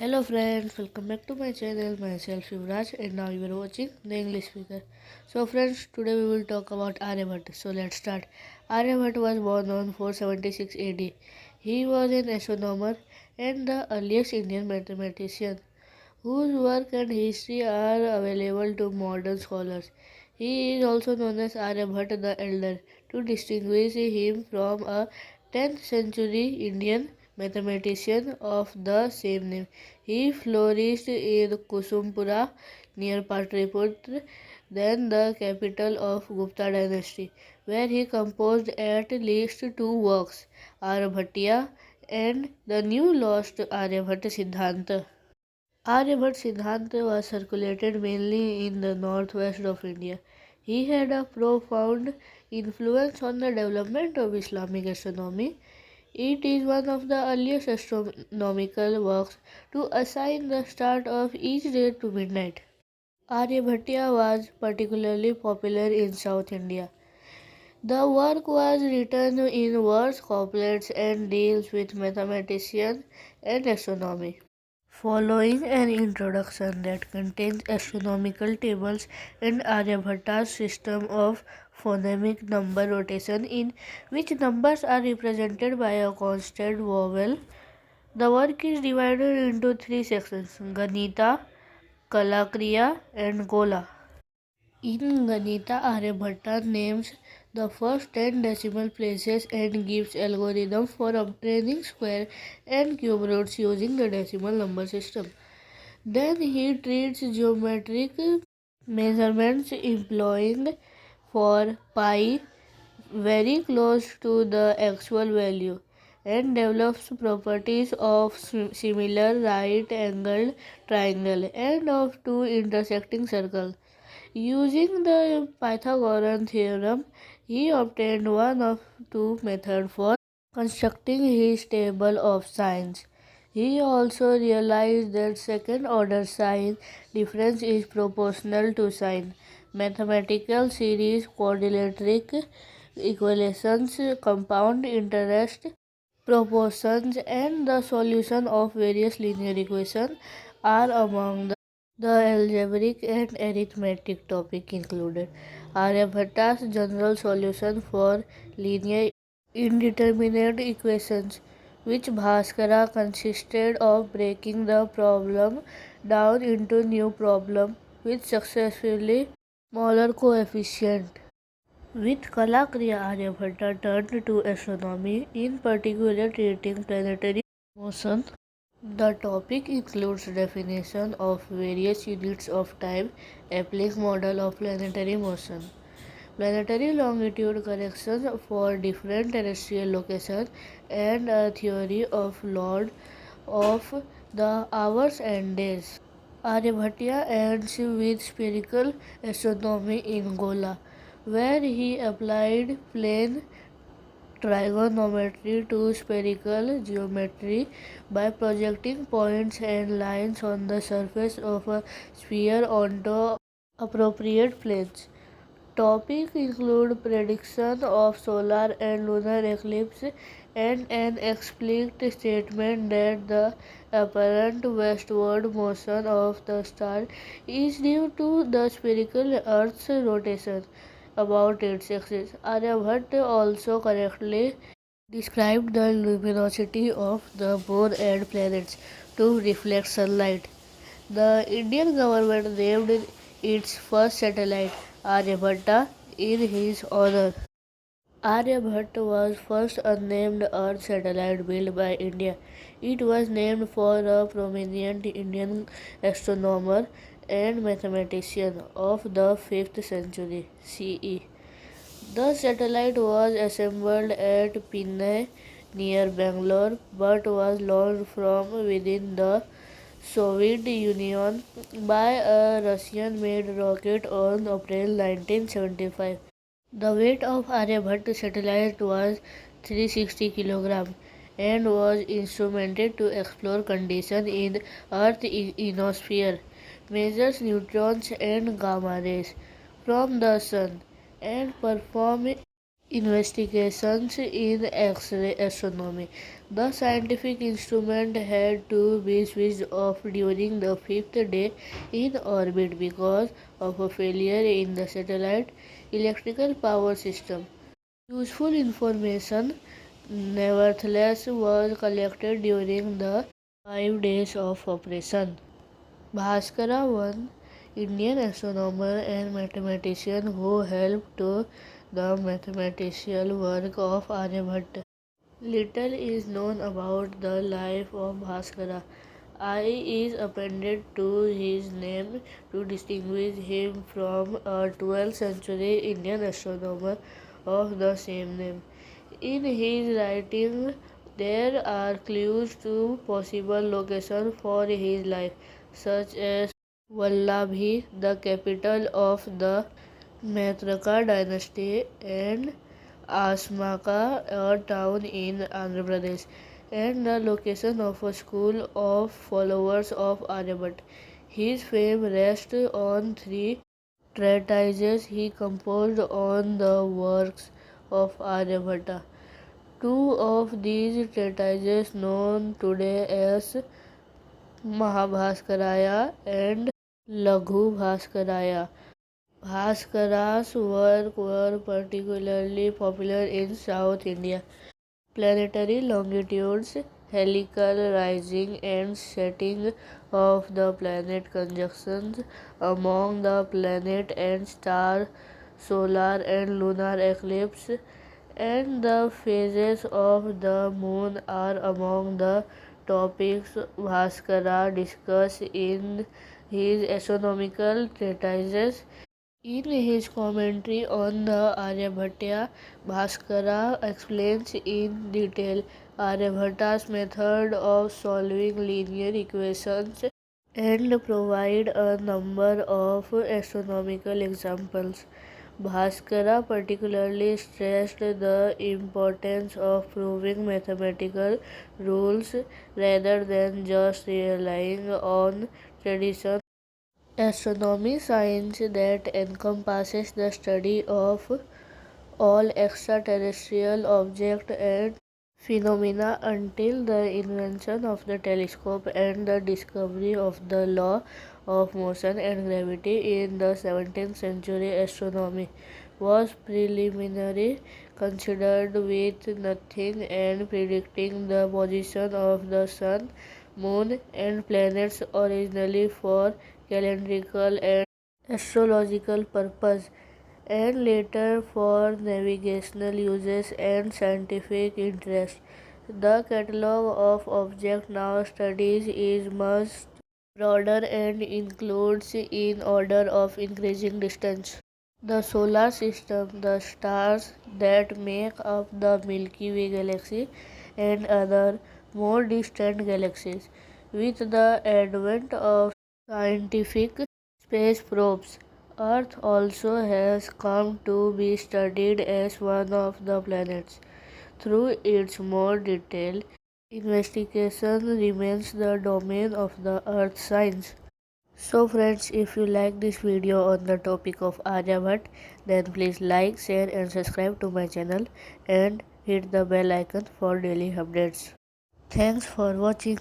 Hello friends, welcome back to my channel. Myself Shivraj and now you are watching the English speaker. So friends, today we will talk about Aryabhatta. So let's start. Aryabhatta was born on 476 AD. He was an astronomer and the earliest Indian mathematician whose work and history are available to modern scholars. He is also known as Aryabhatta the Elder to distinguish him from a 10th century Indian mathematician of the same name. He flourished in Kusumpura near Patliputra, then the capital of Gupta dynasty, where he composed at least two works, Aryabhatiya and the new lost Aryabhatta Siddhanta. Aryabhatta Siddhanta was circulated mainly in the northwest of India. He had a profound influence on the development of Islamic astronomy. It is one of the earliest astronomical works to assign the start of each day to midnight. Aryabhatta was particularly popular in South India. The work was written in verse couplets and deals with mathematician and astronomy. Following an introduction that contains astronomical tables and Aryabhatta's system of phonemic number rotation in which numbers are represented by a constant vowel, the work is divided into three sections: Ganita, Kalakriya and Gola. In Ganita, Aryabhatta names the first 10 decimal places and gives algorithm for obtaining square and cube roots using the decimal number system. Then he treats geometric measurements employing for pi very close to the actual value and develops properties of similar right angled triangle and of two intersecting circles. Using the Pythagorean theorem, he obtained one of two methods for constructing his table of sines. He also realized that second order sign difference is proportional to sign. Mathematical series, quadratic equations, compound interest, proportions, and the solution of various linear equations are among the algebraic and arithmetic topic included. Aryabhatta's general solution for linear indeterminate equations, which Bhaskara consisted of breaking the problem down into new problem with successively smaller coefficient. With Kalakriya, Aryabhatta turned to astronomy, in particular treating planetary motion. The topic includes definition of various units of time, applying model of planetary motion, planetary longitude correction for different terrestrial locations, and a theory of lord of the hours and days. Aryabhatta ends with spherical astronomy in Gola, where he applied plane trigonometry to spherical geometry by projecting points and lines on the surface of a sphere onto appropriate planes. Topics include prediction of solar and lunar eclipse and an explicit statement that the apparent westward motion of the star is due to the spherical Earth's rotation about its axis. Aryabhatta also correctly described the luminosity of the moon and planets to reflect sunlight. The Indian government named its first satellite Aryabhatta in his honor. Aryabhatta was first unnamed Earth satellite built by India. It was named for a prominent Indian astronomer and mathematician of the 5th century CE. The satellite was assembled at Pinay near Bangalore but was launched from within the Soviet Union by a Russian-made rocket on April 1975. The weight of Aryabhatta satellite was 360 kg and was instrumented to explore conditions in Earth's ionosphere, measures neutrons and gamma rays from the sun, and perform investigations in X-ray astronomy. The scientific instrument had to be switched off during the fifth day in orbit because of a failure in the satellite electrical power system. Useful information, nevertheless, was collected during the 5 days of operation. Bhaskara, one Indian astronomer and mathematician who helped to the mathematical work of Aryabhatta. Little is known about the life of Bhaskara. I is appended to his name to distinguish him from a 12th century Indian astronomer of the same name. In his writing, there are clues to possible location for his life, such as Vallabhi, the capital of the Maitraka dynasty, and Asmaka, a town in Andhra Pradesh, and the location of a school of followers of Aryabhatta. His fame rests on three treatises he composed on the works of Aryabhatta. Two of these treatises known today as Mahabhaskaraya and Laghu Bhaskaraya. Bhaskara's work were particularly popular in South India. Planetary longitudes, helical rising and setting of the planet, conjunctions among the planet and stars, solar and lunar eclipse, and the phases of the moon are among the topics Bhaskara discussed in his astronomical treatises. In his commentary on the Aryabhata, Bhaskara explains in detail Aryabhata's method of solving linear equations and provide a number of astronomical examples. Bhaskara particularly stressed the importance of proving mathematical rules rather than just relying on tradition. Astronomy, science that encompasses the study of all extraterrestrial objects and phenomena until the invention of the telescope and the discovery of the law of motion and gravity in the 17th century. Astronomy was preliminary, considered with nothing and predicting the position of the sun, moon, and planets originally for calendrical and astrological purpose, and later for navigational uses and scientific interest. The catalogue of objects now studied is much broader and includes in order of increasing distance the solar system, the stars that make up the Milky Way galaxy, and other more distant galaxies. With the advent of scientific space probes, Earth also has come to be studied as one of the planets. Through its more detailed investigation remains the domain of the earth science. So friends, if you like this video on the topic of Aryabhat, then please like, share and subscribe to my channel and hit the bell icon for daily updates. Thanks for watching.